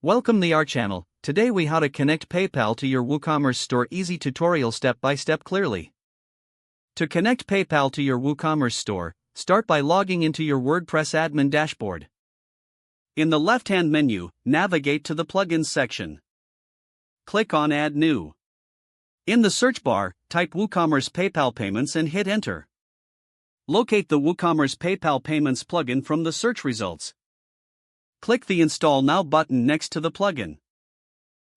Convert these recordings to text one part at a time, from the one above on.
Welcome to our channel. Today we how to connect PayPal to your WooCommerce store. Easy tutorial step by step clearly. To connect PayPal to your WooCommerce store, start by logging into your WordPress admin dashboard. In the left-hand menu, navigate to the Plugins section. Click on Add New. In the search bar, type WooCommerce PayPal Payments and hit Enter. Locate the WooCommerce PayPal Payments plugin from the search results. Click the Install Now button next to the plugin.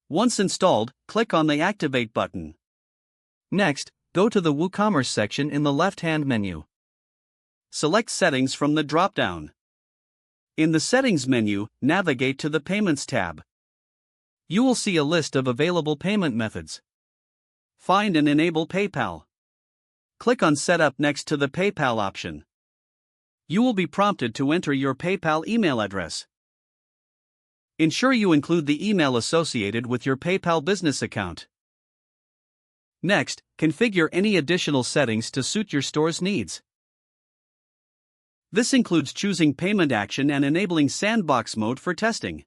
Once installed, click on the Activate button. Next, go to the WooCommerce section in the left-hand menu. Select Settings from the drop-down. In the Settings menu, navigate to the Payments tab. You will see a list of available payment methods. Find and enable PayPal. Click on Setup next to the PayPal option. You will be prompted to enter your PayPal email address. Ensure you include the email associated with your PayPal business account. Next, configure any additional settings to suit your store's needs. This includes choosing payment action and enabling sandbox mode for testing.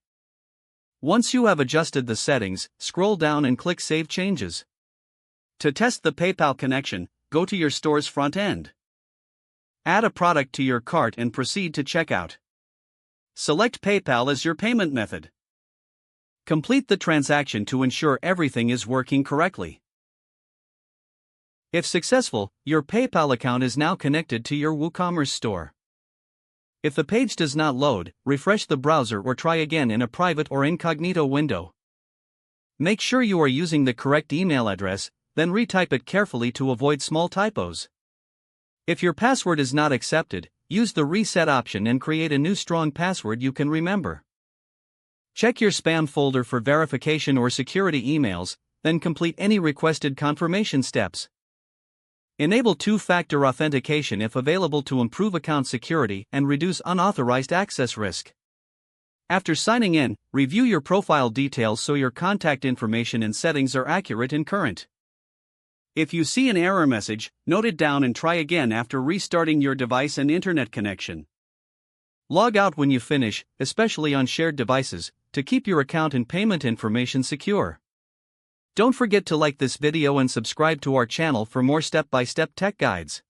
Once you have adjusted the settings, scroll down and click Save Changes. To test the PayPal connection, go to your store's front end. Add a product to your cart and proceed to checkout. Select PayPal as your payment method. Complete the transaction to ensure everything is working correctly. If successful, your PayPal account is now connected to your WooCommerce store. If the page does not load, refresh the browser or try again in a private or incognito window. Make sure you are using the correct email address, then retype it carefully to avoid small typos. If your password is not accepted, use the reset option and create a new strong password you can remember. Check your spam folder for verification or security emails, then complete any requested confirmation steps. Enable two-factor authentication if available to improve account security and reduce unauthorized access risk. After signing in, review your profile details so your contact information and settings are accurate and current. If you see an error message, note it down and try again after restarting your device and internet connection. Log out when you finish, especially on shared devices, to keep your account and payment information secure. Don't forget to like this video and subscribe to our channel for more step-by-step tech guides.